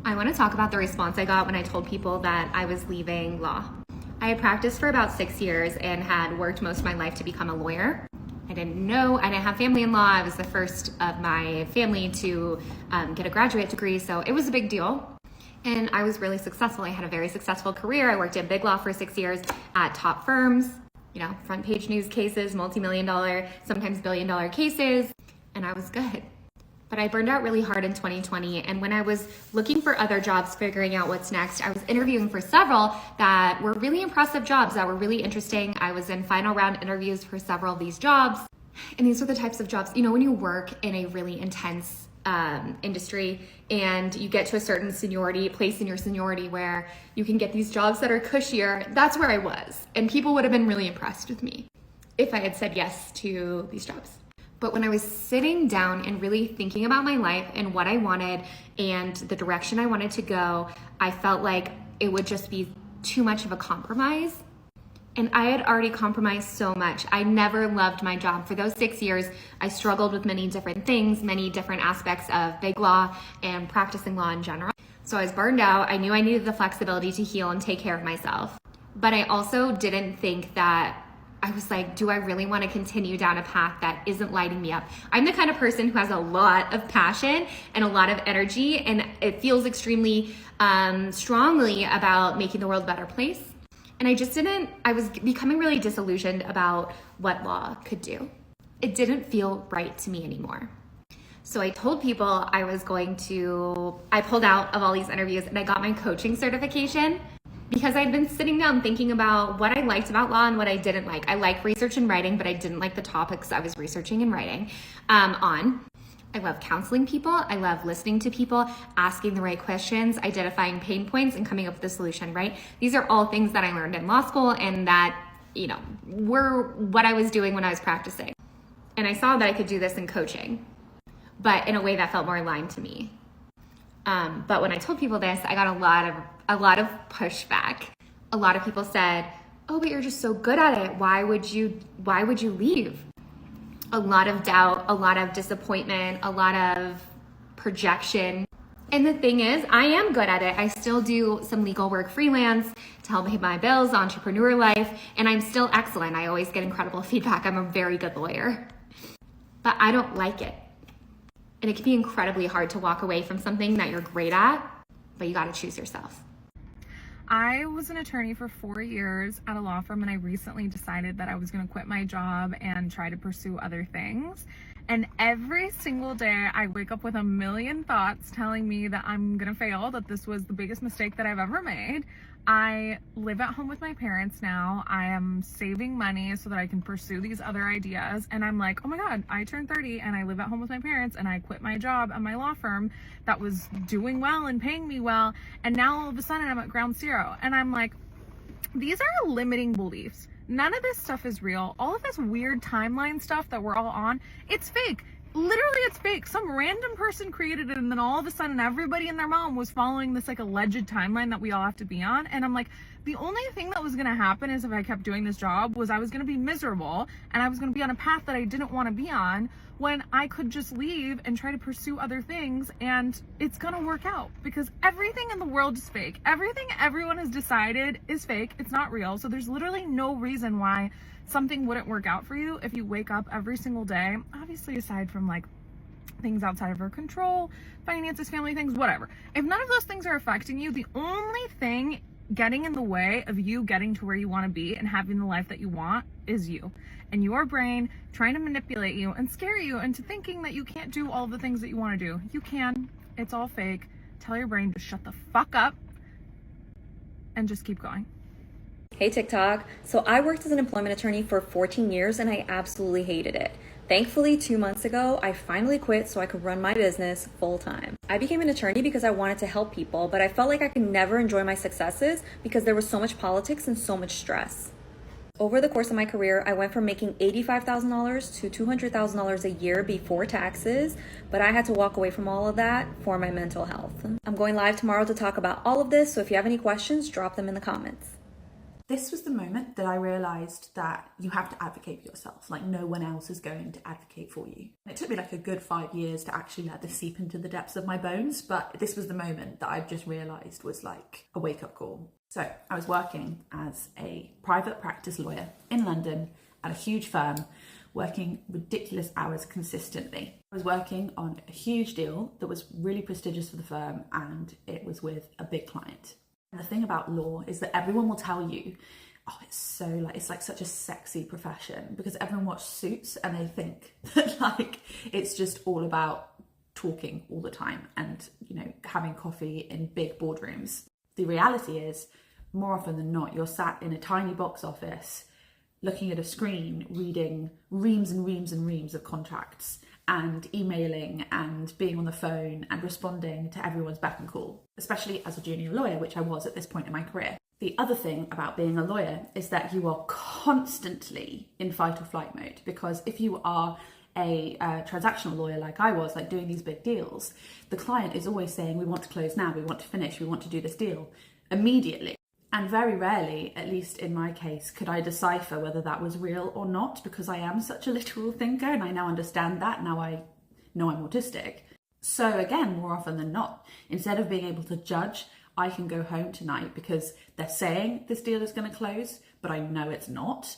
I want to talk about the response I got when I told people that I was leaving law. I had practiced for about 6 years and had worked most of my life to become a lawyer. I didn't have family in law. I was the first of my family to get a graduate degree, so it was a big deal. And I was really successful. I had a very successful career. I worked in big law for 6 years at top firms, front page news cases, multi-million-dollar, sometimes billion-dollar cases, and I was good. But I burned out really hard in 2020, and when I was looking for other jobs, figuring out what's next, I was interviewing for several that were really impressive jobs, that were really interesting. I was in final round interviews for several of these jobs, and these are the types of jobs, when you work in a really intense industry and you get to a certain place in your seniority where you can get these jobs that are cushier. That's where I was, and people would have been really impressed with me if I had said yes to these jobs. But when I was sitting down and really thinking about my life and what I wanted and the direction I wanted to go, I felt like it would just be too much of a compromise. And I had already compromised so much. I never loved my job. For those 6 years, I struggled with many different things, many different aspects of big law and practicing law in general. So I was burned out. I knew I needed the flexibility to heal and take care of myself. But I also didn't think that I was like, do I really want to continue down a path that isn't lighting me up? I'm the kind of person who has a lot of passion and a lot of energy, and it feels extremely strongly about making the world a better place. And I was becoming really disillusioned about what law could do. It didn't feel right to me anymore. So I told people I pulled out of all these interviews and I got my coaching certification, because I'd been sitting down thinking about what I liked about law and what I didn't like. I like research and writing, but I didn't like the topics I was researching and writing on. I love counseling people. I love listening to people, asking the right questions, identifying pain points, and coming up with a solution, right? These are all things that I learned in law school and that, were what I was doing when I was practicing. And I saw that I could do this in coaching, but in a way that felt more aligned to me. But when I told people this, I got a lot of pushback. A lot of people said, "Oh, but you're just so good at it. Why would you leave?" A lot of doubt, a lot of disappointment, a lot of projection. And the thing is, I am good at it. I still do some legal work freelance to help pay my bills, entrepreneur life, and I'm still excellent. I always get incredible feedback. I'm a very good lawyer. But I don't like it. And it can be incredibly hard to walk away from something that you're great at, but you got to choose yourself. I was an attorney for 4 years at a law firm, and I recently decided that I was going to quit my job and try to pursue other things. And every single day I wake up with a million thoughts telling me that I'm going to fail, that this was the biggest mistake that I've ever made. I live at home with my parents now. I am saving money so that I can pursue these other ideas. And I'm like, oh my God, I turned 30 and I live at home with my parents, and I quit my job at my law firm that was doing well and paying me well. And now all of a sudden I'm at ground zero. And I'm like, these are limiting beliefs. None of this stuff is real. All of this weird timeline stuff that we're all on, it's fake. Literally, it's fake. Some random person created it, and then all of a sudden everybody and their mom was following this alleged timeline that we all have to be on. And I'm like, the only thing that was going to happen is if I kept doing this job was I was going to be miserable, and I was going to be on a path that I didn't want to be on, when I could just leave and try to pursue other things, and it's going to work out, because everything in the world is fake. Everything everyone has decided is fake. It's not real. So there's literally no reason why something wouldn't work out for you if you wake up every single day, obviously aside from things outside of our control, finances, family things, whatever. If none of those things are affecting you, the only thing getting in the way of you getting to where you want to be and having the life that you want is you and your brain trying to manipulate you and scare you into thinking that you can't do all the things that you want to do. You can. It's all fake. Tell your brain to shut the fuck up and just keep going. Hey TikTok. So I worked as an employment attorney for 14 years and I absolutely hated it. Thankfully, 2 months ago, I finally quit so I could run my business full time. I became an attorney because I wanted to help people, but I felt like I could never enjoy my successes because there was so much politics and so much stress. Over the course of my career, I went from making $85,000 to $200,000 a year before taxes, but I had to walk away from all of that for my mental health. I'm going live tomorrow to talk about all of this, so if you have any questions, drop them in the comments. This was the moment that I realised that you have to advocate for yourself, like no one else is going to advocate for you. It took me like a good 5 years to actually let this seep into the depths of my bones, but this was the moment that I just realised was like a wake-up call. So I was working as a private practice lawyer in London at a huge firm, working ridiculous hours consistently. I was working on a huge deal that was really prestigious for the firm, and it was with a big client. And the thing about law is that everyone will tell you, oh, it's like such a sexy profession, because everyone watches Suits and they think that like it's just all about talking all the time and, you know, having coffee in big boardrooms. The reality is, more often than not, you're sat in a tiny box office looking at a screen, reading reams and reams and reams of contracts and emailing and being on the phone and responding to everyone's beck and call, especially as a junior lawyer, which I was at this point in my career. The other thing about being a lawyer is that you are constantly in fight or flight mode, because if you are a transactional lawyer like I was, like doing these big deals, the client is always saying, we want to close now, we want to finish, we want to do this deal immediately. And very rarely, at least in my case, could I decipher whether that was real or not, because I am such a literal thinker and I now understand that. Now I know I'm autistic. So again, more often than not, instead of being able to judge, I can go home tonight because they're saying this deal is going to close, but I know it's not.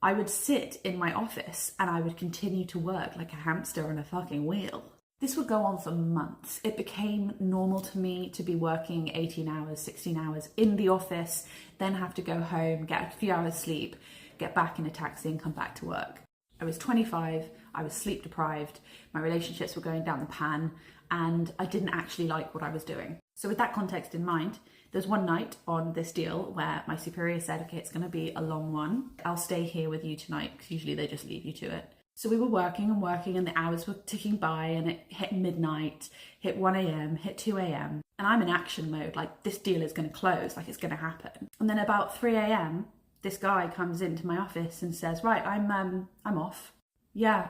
I would sit in my office and I would continue to work like a hamster on a fucking wheel. This would go on for months. It became normal to me to be working 18 hours, 16 hours in the office, then have to go home, get a few hours sleep, get back in a taxi and come back to work. I was 25, I was sleep deprived, my relationships were going down the pan, and I didn't actually like what I was doing. So with that context in mind, there's one night on this deal where my superior said, okay, it's going to be a long one. I'll stay here with you tonight, because usually they just leave you to it. So we were working and working and the hours were ticking by, and it hit midnight, hit 1 a.m, hit 2 a.m. And I'm in action mode, like this deal is going to close, like it's going to happen. And then about 3 a.m, this guy comes into my office and says, right, I'm off. Yeah,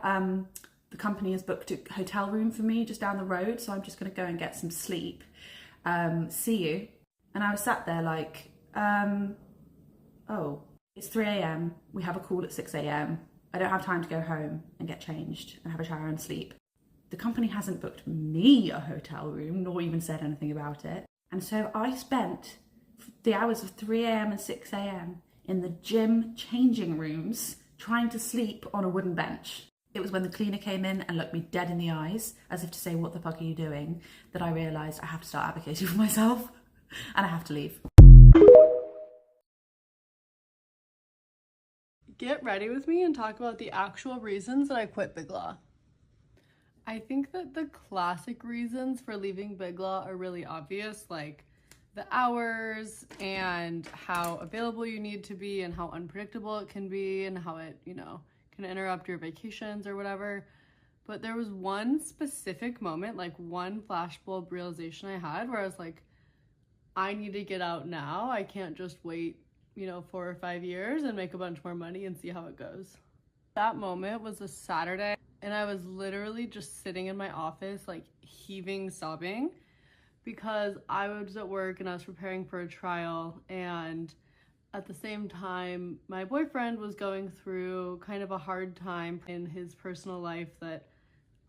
the company has booked a hotel room for me just down the road, so I'm just going to go and get some sleep. See you. And I was sat there like, oh, it's 3 a.m, we have a call at 6 a.m. I don't have time to go home and get changed and have a shower and sleep. The company hasn't booked me a hotel room, nor even said anything about it. And so I spent the hours of 3 a.m. and 6 a.m. in the gym changing rooms trying to sleep on a wooden bench. It was when the cleaner came in and looked me dead in the eyes, as if to say, what the fuck are you doing, that I realised I have to start advocating for myself and I have to leave. Get ready with me and talk about the actual reasons that I quit Big Law. I think that the classic reasons for leaving Big Law are really obvious, like the hours and how available you need to be and how unpredictable it can be and how it, can interrupt your vacations or whatever. But there was one specific moment, like one flashbulb realization I had where I was like, I need to get out now. I can't just wait 4 or 5 years and make a bunch more money and see how it goes. That moment was a Saturday, and I was literally just sitting in my office, like heaving, sobbing, because I was at work and I was preparing for a trial, and at the same time, my boyfriend was going through kind of a hard time in his personal life that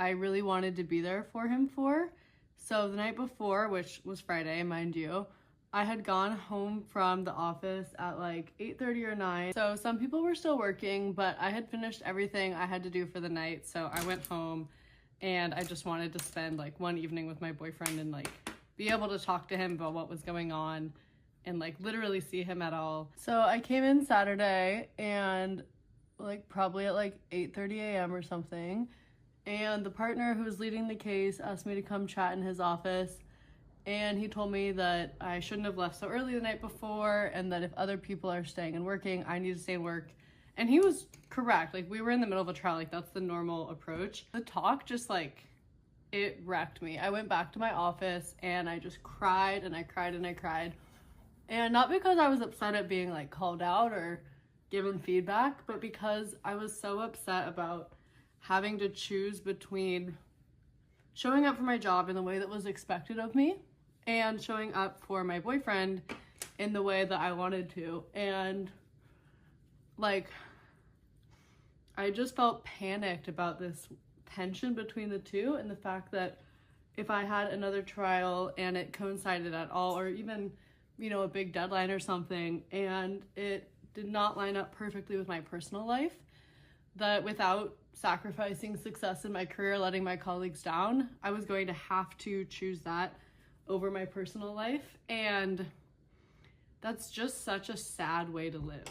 I really wanted to be there for him for. So the night before, which was Friday, mind you, I had gone home from the office at like 8:30 or 9. So some people were still working, but I had finished everything I had to do for the night. So I went home and I just wanted to spend like one evening with my boyfriend and like be able to talk to him about what was going on and like literally see him at all. So I came in Saturday and like probably at like 8:30 a.m. or something. And the partner who was leading the case asked me to come chat in his office. And he told me that I shouldn't have left so early the night before, and that if other people are staying and working, I need to stay and work. And he was correct. Like, we were in the middle of a trial, like that's the normal approach. The talk just like, it wrecked me. I went back to my office and I just cried and I cried and I cried. And not because I was upset at being like called out or given feedback, but because I was so upset about having to choose between showing up for my job in the way that was expected of me and showing up for my boyfriend in the way that I wanted to. And like, I just felt panicked about this tension between the two, and the fact that if I had another trial and it coincided at all, or even, you know, a big deadline or something, and it did not line up perfectly with my personal life, that without sacrificing success in my career, letting my colleagues down, I was going to have to choose that over my personal life. And that's just such a sad way to live.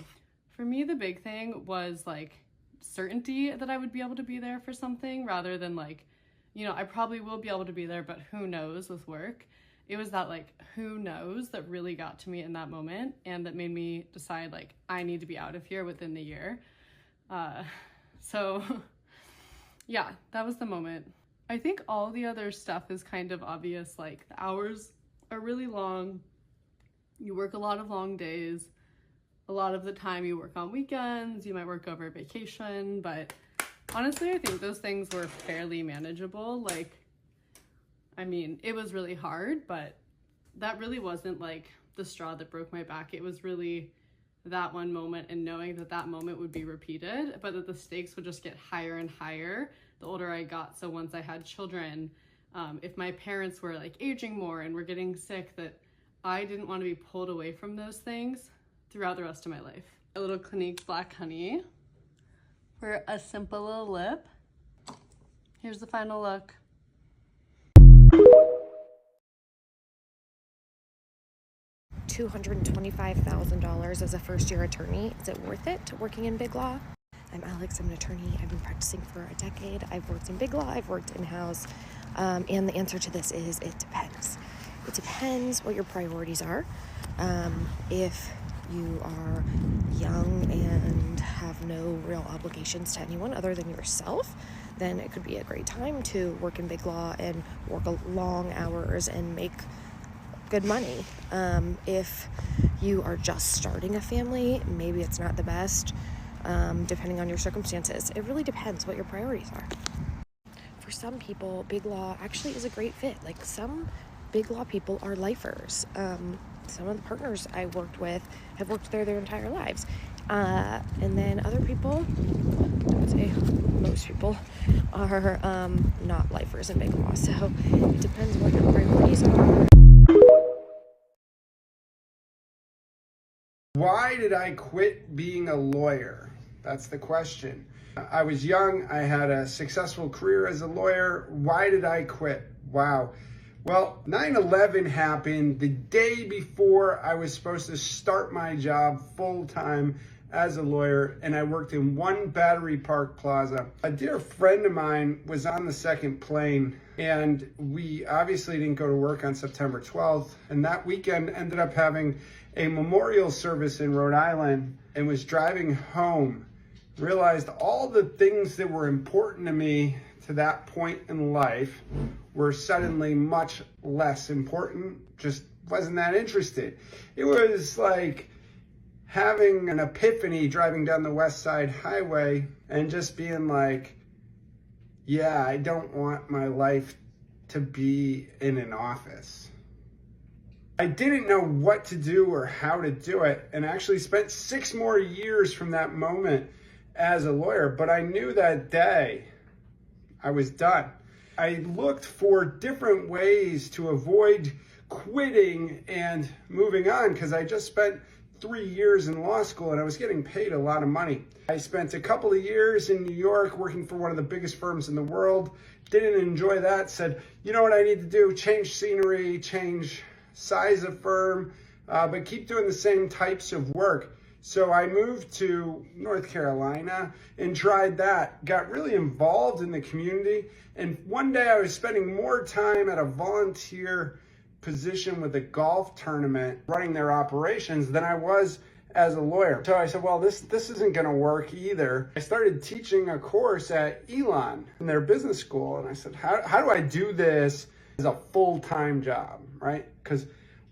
For me, the big thing was like certainty that I would be able to be there for something, rather than like, you know, I probably will be able to be there, but who knows with work. It was that like, who knows, that really got to me in that moment, and that made me decide like, I need to be out of here within the year. So yeah, that was the moment. I think all the other stuff is kind of obvious. Like, the hours are really long. You work a lot of long days. A lot of the time you work on weekends, you might work over vacation, but honestly, I think those things were fairly manageable. Like, I mean, it was really hard, but that really wasn't like the straw that broke my back. It was really that one moment, and knowing that that moment would be repeated, but that the stakes would just get higher and higher the older I got. So once I had children, if my parents were like aging more and were getting sick, that I didn't want to be pulled away from those things throughout the rest of my life. A little Clinique Black Honey for a simple little lip. Here's the final look. $225,000 as a first-year attorney. Is it worth it working in big law? I'm Alex. I'm an attorney. I've been practicing for a decade. I've worked in big law. I've worked in-house. And the answer to this is it depends. It depends what your priorities are. If you are young and have no real obligations to anyone other than yourself, then it could be a great time to work in big law and work long hours and make good money. If you are just starting a family, maybe it's not the best, depending on your circumstances. It really depends what your priorities are. For some people, big law actually is a great fit. Like, some big law people are lifers. Some of the partners I worked with have worked there their entire lives. And then other people, I would say most people, are not lifers in big law. So it depends what your priorities are. Why did I quit being a lawyer? That's the question. I was young. I had a successful career as a lawyer. Why did I quit? Wow. Well, 9/11 happened the day before I was supposed to start my job full-time as a lawyer, and I worked in One Battery Park Plaza. A dear friend of mine was on the second plane, and we obviously didn't go to work on September 12th, and that weekend ended up having a memorial service in Rhode Island, and was driving home, realized all the things that were important to me to that point in life were suddenly much less important. Just wasn't that interested. It was like having an epiphany driving down the West Side Highway and just being like, yeah, I don't want my life to be in an office. I didn't know what to do or how to do it, and actually spent 6 more years from that moment as a lawyer. But I knew that day I was done. I looked for different ways to avoid quitting and moving on, because I just spent 3 years in law school and I was getting paid a lot of money. I spent a couple of years in New York working for one of the biggest firms in the world. Didn't enjoy that. Said, you know what I need to do? Change scenery, change size of firm, but keep doing the same types of work. So I moved to North Carolina and tried that, got really involved in the community. And one day I was spending more time at a volunteer position with a golf tournament running their operations than I was as a lawyer. So I said, well, this isn't gonna work either. I started teaching a course at Elon in their business school. And I said, how do I do this as a full-time job, right? Because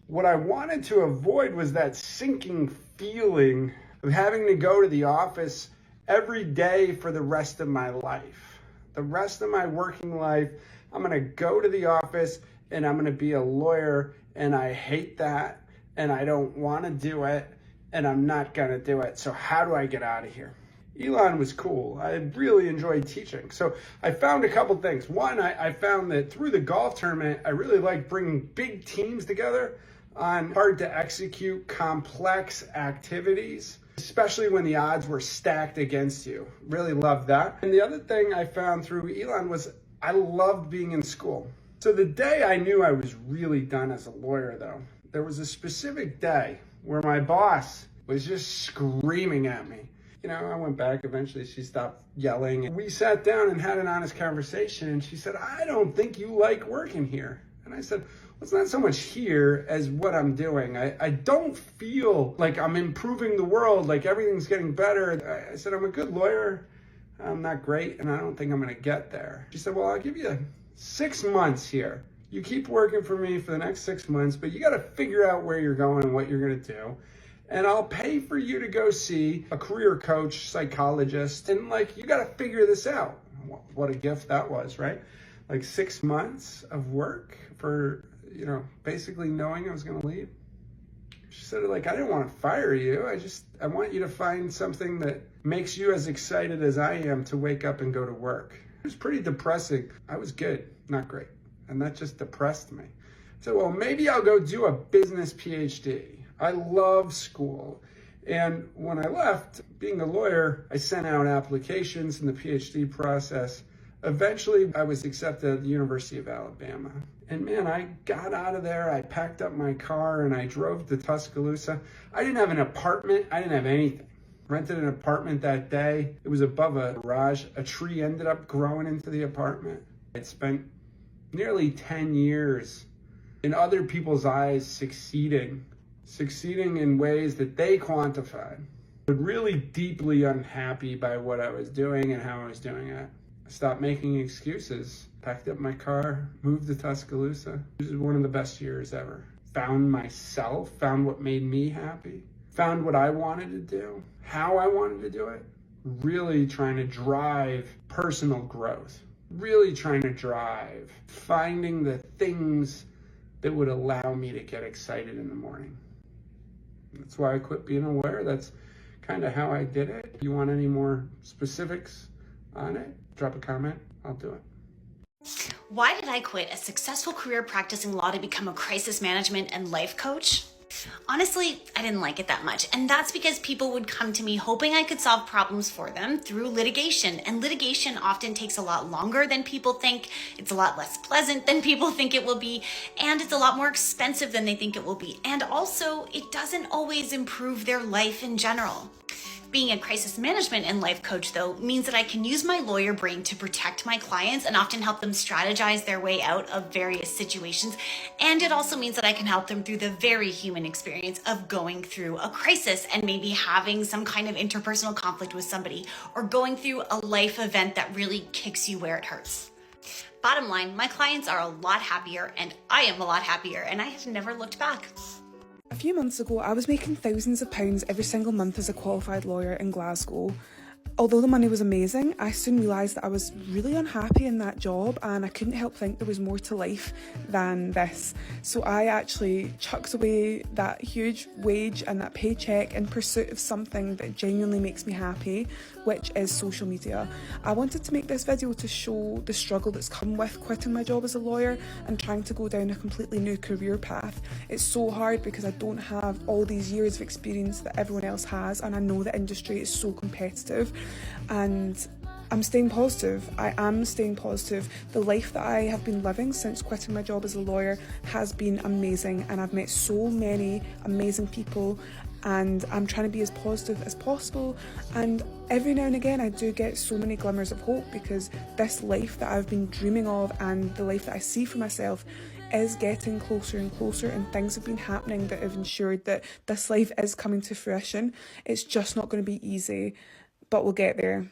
what I wanted to avoid was that sinking feeling of having to go to the office every day for the rest of my life. The rest of my working life, I'm gonna go to the office and I'm gonna be a lawyer, and I hate that. and I don't want to do it, and I'm not going to do it. So how do I get out of here? Elon was cool. I really enjoyed teaching. So I found a couple things. One, I found that through the golf tournament, I really liked bringing big teams together on hard to execute complex activities, especially when the odds were stacked against you. Really loved that. And the other thing I found through Elon was I loved being in school. So the day I knew I was really done as a lawyer, though, there was a specific day where my boss was just screaming at me. You know, I went back, eventually she stopped yelling. And we sat down and had an honest conversation, and she said, I don't think you like working here. And I said, well, it's not so much here as what I'm doing. I don't feel like I'm improving the world, like everything's getting better. I said, I'm a good lawyer. I'm not great, and I don't think I'm gonna get there. She said, well, I'll give you 6 months here. You keep working for me for the next 6 months, but you gotta figure out where you're going and what you're gonna do. And I'll pay for you to go see a career coach, psychologist, and like, you gotta figure this out. What a gift that was, right? Like 6 months of work for, you know, basically knowing I was gonna leave. She said, like, I didn't want to fire you. I want you to find something that makes you as excited as I am to wake up and go to work. It was pretty depressing. I was good, not great. And that just depressed me. So, well, maybe I'll go do a business PhD. I love school. And when I left being a lawyer, I sent out applications in the PhD process. Eventually, I was accepted at the University of Alabama. And man, I got out of there, I packed up my car, and I drove to Tuscaloosa. I didn't have an apartment, I didn't have anything. Rented an apartment that day. It was above a garage. A tree ended up growing into the apartment. I'd spent nearly 10 years in other people's eyes succeeding in ways that they quantified. But really deeply unhappy by what I was doing and how I was doing it. I stopped making excuses, packed up my car, moved to Tuscaloosa. This is one of the best years ever. Found myself, found what made me happy, found what I wanted to do, how I wanted to do it. Really trying to drive personal growth, really trying to drive finding the things that would allow me to get excited in the morning. That's why I quit being a lawyer. That's kind of how I did it. If you want any more specifics on it, drop a comment, I'll do it. Why did I quit a successful career practicing law to become a crisis management and life coach? Honestly, I didn't like it that much, and that's because people would come to me hoping I could solve problems for them through litigation, and litigation often takes a lot longer than people think, it's a lot less pleasant than people think it will be, and it's a lot more expensive than they think it will be, and also, it doesn't always improve their life in general. Being a crisis management and life coach, though, means that I can use my lawyer brain to protect my clients and often help them strategize their way out of various situations. And it also means that I can help them through the very human experience of going through a crisis and maybe having some kind of interpersonal conflict with somebody or going through a life event that really kicks you where it hurts. Bottom line, my clients are a lot happier and I am a lot happier, and I have never looked back. A few months ago, I was making thousands of pounds every single month as a qualified lawyer in Glasgow. Although the money was amazing, I soon realised that I was really unhappy in that job and I couldn't help think there was more to life than this. So I actually chucked away that huge wage and that paycheck in pursuit of something that genuinely makes me happy, which is social media. I wanted to make this video to show the struggle that's come with quitting my job as a lawyer and trying to go down a completely new career path. It's so hard because I don't have all these years of experience that everyone else has, and I know the industry is so competitive. And I'm staying positive. I am staying positive. The life that I have been living since quitting my job as a lawyer has been amazing, and I've met so many amazing people, and I'm trying to be as positive as possible. And every now and again I do get so many glimmers of hope, because this life that I've been dreaming of and the life that I see for myself is getting closer and closer, and things have been happening that have ensured that this life is coming to fruition. It's just not going to be easy, but we'll get there.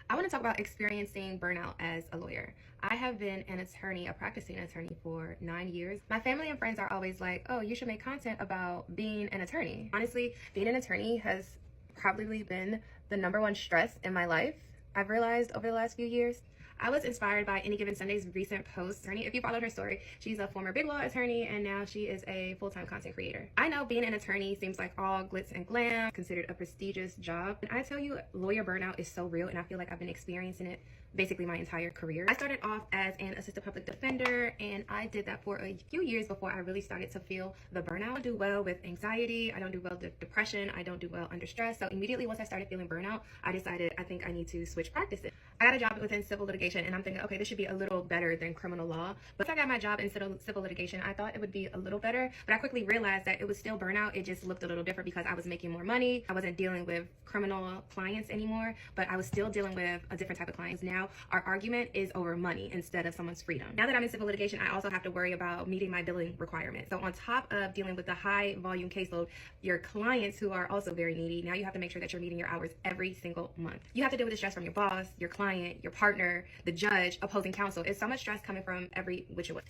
I want to talk about experiencing burnout as a lawyer. I have been an attorney, a practicing attorney, for 9 years. My family and friends are always like, oh, you should make content about being an attorney. Honestly, being an attorney has probably been the #1 stress in my life, I've realized over the last few years. I was inspired by Any Given Sunday's recent post. If you followed her story, she's a former Big Law attorney and now she is a full-time content creator. I know being an attorney seems like all glitz and glam, considered a prestigious job. And I tell you, lawyer burnout is so real, and I feel like I've been experiencing it basically my entire career. I started off as an assistant public defender, and I did that for a few years before I really started to feel the burnout. I don't do well with anxiety, I don't do well with depression, I don't do well under stress. So immediately once I started feeling burnout, I decided I think I need to switch practices. I got a job within civil litigation, and I'm thinking, okay, this should be a little better than criminal law. But once I got my job in civil litigation, I thought it would be a little better, but I quickly realized that it was still burnout. It just looked a little different because I was making more money. I wasn't dealing with criminal clients anymore, but I was still dealing with a different type of clients. Now our argument is over money instead of someone's freedom. Now that I'm in civil litigation, I also have to worry about meeting my billing requirements. So on top of dealing with the high volume caseload, your clients who are also very needy, now you have to make sure that you're meeting your hours every single month. You have to deal with the stress from your boss, your client, your partner, the judge, opposing counsel. It's so much stress coming from every which way.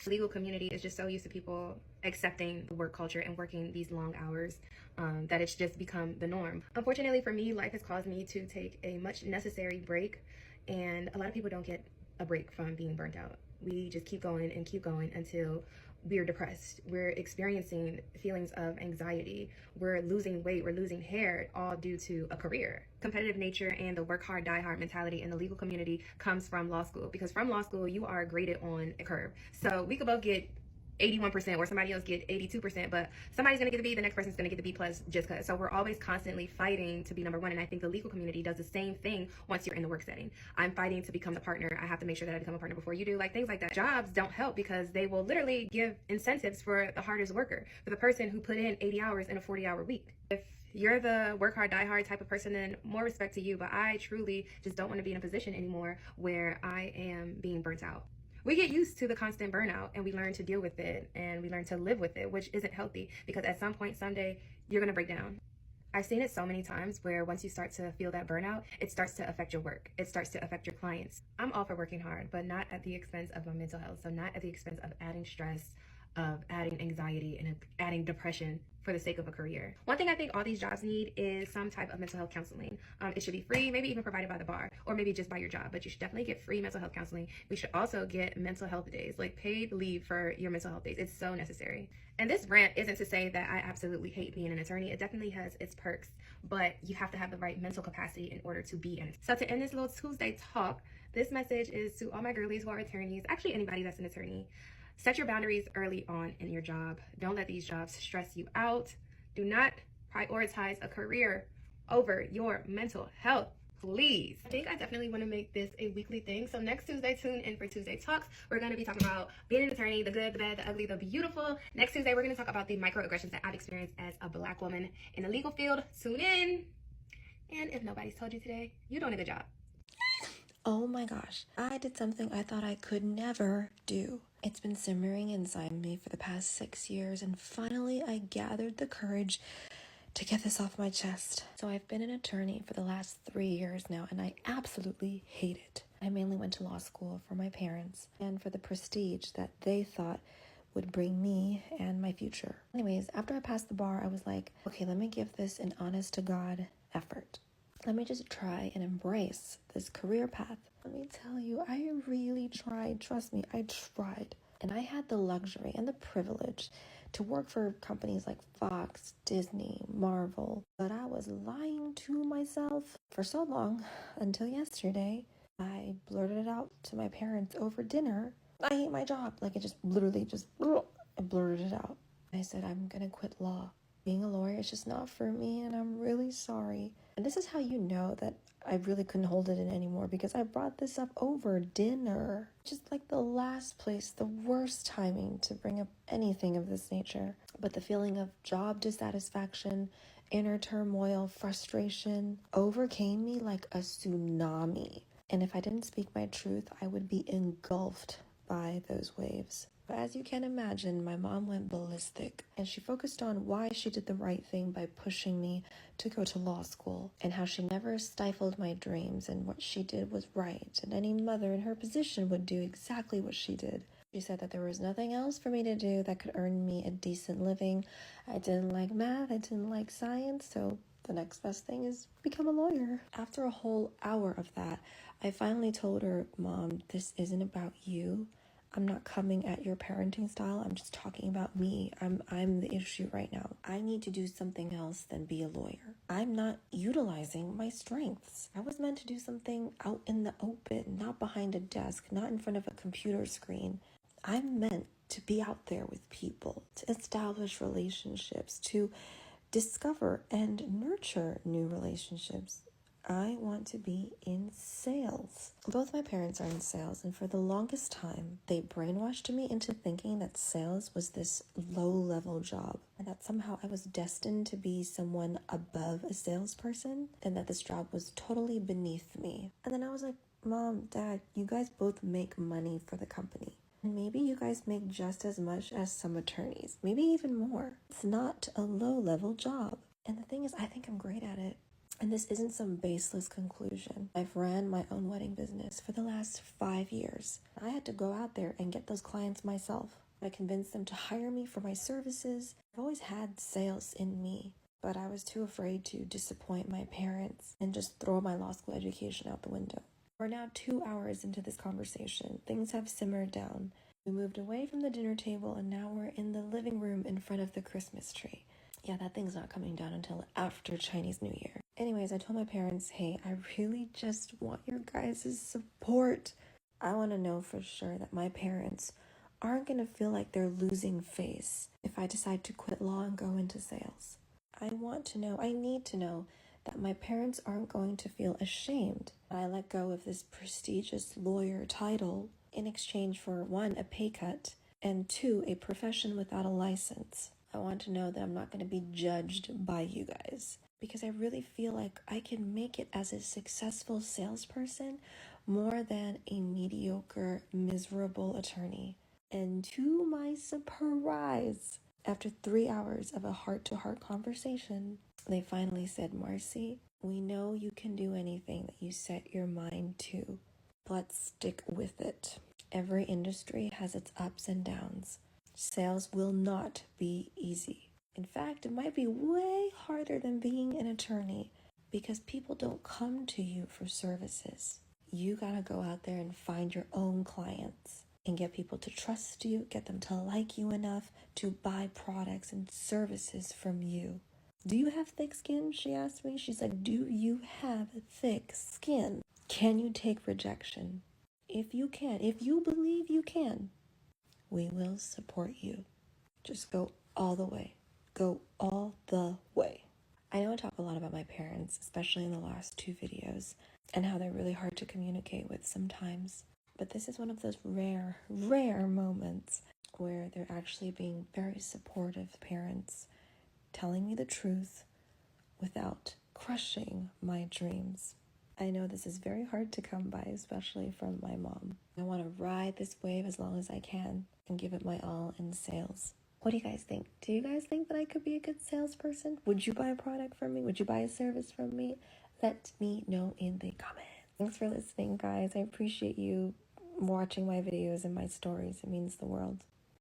The legal community is just so used to people accepting the work culture and working these long hours that it's just become the norm. Unfortunately for me, life has caused me to take a much necessary break, and a lot of people don't get a break from being burnt out. We just keep going until we're depressed. We're experiencing feelings of anxiety. We're losing weight, we're losing hair, all due to a career. Competitive nature and the work hard, die hard mentality in the legal community comes from law school, because from law school, you are graded on a curve. So we could both get 81% or somebody else get 82%, but somebody's gonna get the B, the next person's gonna get the B plus just cause. So we're always constantly fighting to be number one, and I think the legal community does the same thing once you're in the work setting. I'm fighting to become the partner. I have to make sure that I become a partner before you do, like things like that. Jobs don't help because they will literally give incentives for the hardest worker, for the person who put in 80 hours in a 40-hour week. If you're the work hard, die hard type of person, then more respect to you, but I truly just don't want to be in a position anymore where I am being burnt out. We get used to the constant burnout and we learn to deal with it and we learn to live with it, which isn't healthy, because at some point someday you're gonna break down. I've seen it so many times where once you start to feel that burnout, it starts to affect your work. It starts to affect your clients. I'm all for working hard, but not at the expense of my mental health. So not at the expense of adding stress, of adding anxiety and adding depression for the sake of a career. One thing I think all these jobs need is some type of mental health counseling. It should be free, maybe even provided by the bar, or maybe just by your job, but you should definitely get free mental health counseling. We should also get mental health days, like paid leave for your mental health days. It's so necessary. And this rant isn't to say that I absolutely hate being an attorney. It definitely has its perks, but you have to have the right mental capacity in order to be an attorney. So to end this little Tuesday talk, this message is to all my girlies who are attorneys, actually anybody that's an attorney. Set your boundaries early on in your job. Don't let these jobs stress you out. Do not prioritize a career over your mental health, please. I think I definitely want to make this a weekly thing. So next Tuesday, tune in for Tuesday Talks. We're going to be talking about being an attorney, the good, the bad, the ugly, the beautiful. Next Tuesday, we're going to talk about the microaggressions that I've experienced as a Black woman in the legal field. Tune in. And if nobody's told you today, you're doing a good job. Oh my gosh, I did something I thought I could never do. It's been simmering inside me for the past 6 years, and finally I gathered the courage to get this off my chest. So I've been an attorney for the last 3 years now, and I absolutely hate it. I mainly went to law school for my parents and for the prestige that they thought would bring me and my future. Anyways, after I passed the bar, I was like, okay, let me give this an honest-to-God effort. Let me just try and embrace this career path. Let me tell you, I really tried. Trust me, I tried. And I had the luxury and the privilege to work for companies like Fox, Disney, Marvel. But I was lying to myself for so long until yesterday. I blurted it out to my parents over dinner. I hate my job. Like, it just literally I blurted it out. I said, I'm gonna quit law. Being a lawyer is just not for me, and I'm really sorry. And this is how you know that I really couldn't hold it in anymore, because I brought this up over dinner. Just like the last place, the worst timing to bring up anything of this nature. But the feeling of job dissatisfaction, inner turmoil, frustration overcame me like a tsunami. And if I didn't speak my truth, I would be engulfed by those waves. But as you can imagine, my mom went ballistic, and she focused on why she did the right thing by pushing me to go to law school, and how she never stifled my dreams, and what she did was right, and any mother in her position would do exactly what she did. She said that there was nothing else for me to do that could earn me a decent living. I didn't like math, I didn't like science, so The next best thing is become a lawyer. After a whole hour of that, I finally told her, Mom, this isn't about you. I'm not coming at your parenting style. I'm just talking about me. I'm the issue right now. I need to do something else than be a lawyer. I'm not utilizing my strengths. I was meant to do something out in the open, not behind a desk, not in front of a computer screen. I'm meant to be out there with people, to establish relationships, to discover and nurture new relationships. I want to be in sales. Both my parents are in sales, and for the longest time, they brainwashed me into thinking that sales was this low-level job, and that somehow I was destined to be someone above a salesperson, and that this job was totally beneath me. And then I was like, Mom, Dad, you guys both make money for the company. And maybe you guys make just as much as some attorneys, maybe even more. It's not a low-level job. And the thing is, I think I'm great at it. And this isn't some baseless conclusion. I've ran my own wedding business for the last 5 years. I had to go out there and get those clients myself. I convinced them to hire me for my services. I've always had sales in me, but I was too afraid to disappoint my parents and just throw my law school education out the window. We're now 2 hours into this conversation. Things have simmered down. We moved away from the dinner table and now we're in the living room in front of the Christmas tree. Yeah, that thing's not coming down until after Chinese New Year. Anyways, I told my parents, hey, I really just want your guys' support. I want to know for sure that my parents aren't going to feel like they're losing face if I decide to quit law and go into sales. I need to know that my parents aren't going to feel ashamed that I let go of this prestigious lawyer title in exchange for 1, a pay cut, and 2, a profession without a license. I want to know that I'm not going to be judged by you guys, because I really feel like I can make it as a successful salesperson more than a mediocre, miserable attorney. And to my surprise, after 3 hours of a heart-to-heart conversation, they finally said, Marcy, we know you can do anything that you set your mind to. Let's stick with it. Every industry has its ups and downs. Sales will not be easy. In fact, it might be way harder than being an attorney because people don't come to you for services. You gotta go out there and find your own clients and get people to trust you, get them to like you enough to buy products and services from you. Do you have thick skin? She asked me. She's like, do you have thick skin? Can you take rejection? If you can, if you believe you can, we will support you. Just go all the way. Go all the way. I know I talk a lot about my parents, especially in the last 2 videos, and how they're really hard to communicate with sometimes. But this is one of those rare moments where they're actually being very supportive parents, telling me the truth without crushing my dreams. I know this is very hard to come by, especially from my mom. I want to ride this wave as long as I can and give it my all in sales. What do you guys think? Do you guys think that I could be a good salesperson? Would you buy a product from me? Would you buy a service from me? Let me know in the comments. Thanks for listening, guys. I appreciate you watching my videos and my stories. It means the world.